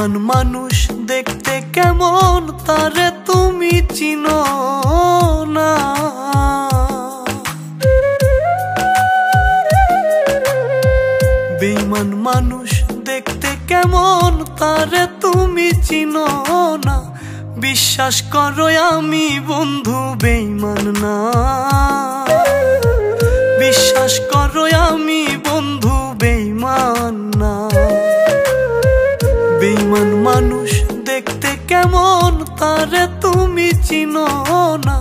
বেঈমান মানুষ দেখতে কেমন তারে তুমি চিনো না। বেঈমান মানুষ দেখতে কেমন তারে তুমি চিনো না। বিশ্বাস করো আমি বন্ধু বেঈমান না। বিশ্বাস করো আমি বন্ধু বেঈমান না। বেঈমান মানুষ দেখতে কেমন তারে তুমি চিনো না।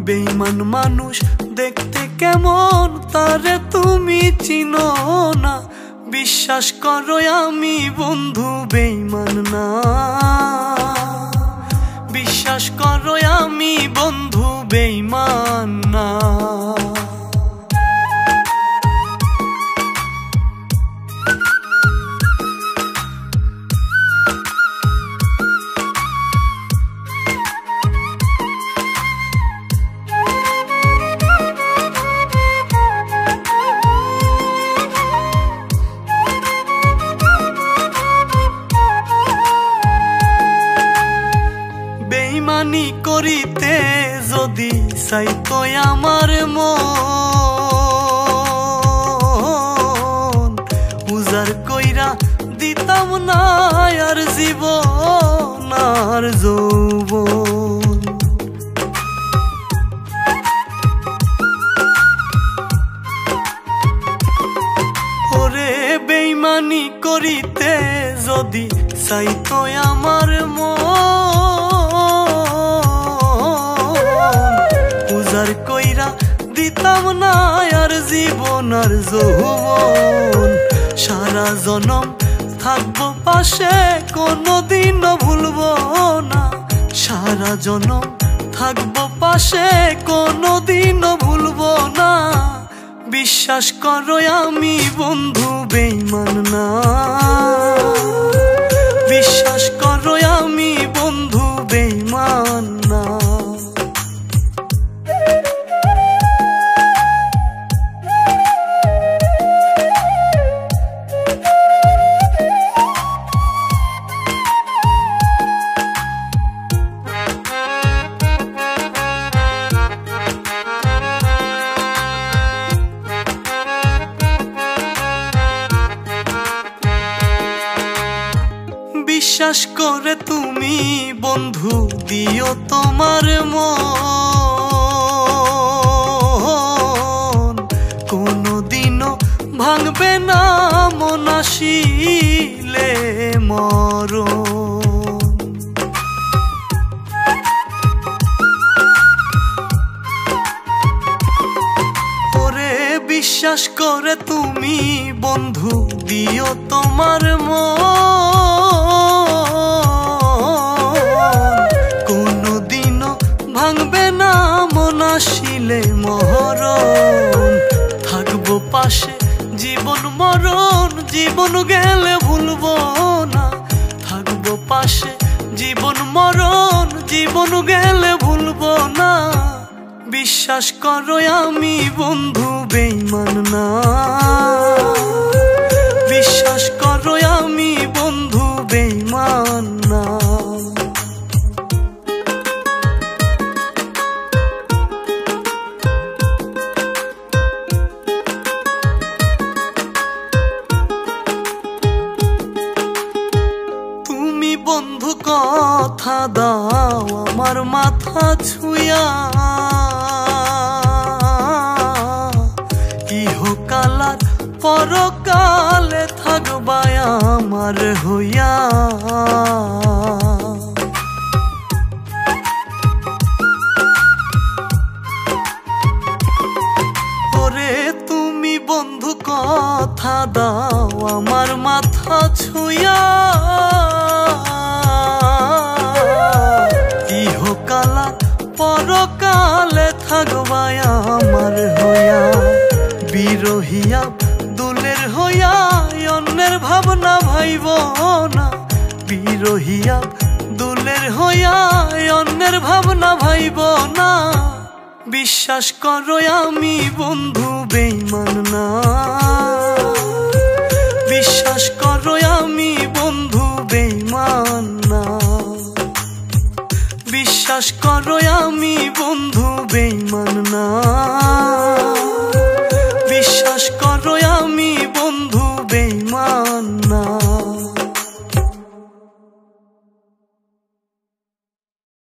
বেঈমান মানুষ দেখতে কেমন তারে তুমি চিনো না। বিশ্বাস করো আমি বন্ধু বেঈমান না। বিশ্বাস করো আমি বন্ধু বেঈমান না। বেঈমানি করিতে যদি চাইতো আমার মন, উজাড় কইরা দিতাম না আর জীবন আর যৌবন। ওরে বেঈমানি করিতে যদি চাইতো আমার মন, উজাড় কইরা দিতাম না আর জীবন আর যৌবন। সারা জনম থাকবো পাশে কোনোদিনও ভুলবো না। সারা জনম থাকবো পাশে কোনোদিনও ভুলবো না। বিশ্বাস করো আমি বন্ধু বেঈমান না। বিশ্বাস করো আমি বন্ধু বেঈমান না। বিশ্বাস করে তুমি বন্ধু দিও তোমার মন, কোনদিনও ভাঙবে না মন আসিলে মরণ। ওরে বিশ্বাস করে তুমি বন্ধু দিও তোমার মন, ভাঙবে না মন আসিলে মরণ। থাকবো পাশে জীবন মরণ, জীবন গেলে ভুলবো না। থাকবো পাশে জীবন মরণ, জীবন গেলে ভুলবো না। বিশ্বাস করো আমি বন্ধু বেঈমান না। বিশ্বাস করো আমি বন্ধু বেঈমান না। বন্ধু কথা দাও আমার মাথা ছুঁয়া, ইহকাল আর পরকালে থাকবা আমার হইয়া। ওরে তুমি বন্ধু কথা দাও আমার মাথা ছুঁয়া, ইহকাল পরকালে থাকবা আমার হইয়া। বিরহিয়া দুলের হইয়া অন্যের ভাবনা ভাইব না। বিরহিয়া দুলের হইয়া অন্যের ভাবনা ভাইব না। বিশ্বাস করো আমি বন্ধু বেঈমান না। বিশ্বাস করো আমি বন্ধু বেঈমান বন্ধু বেঈমান না।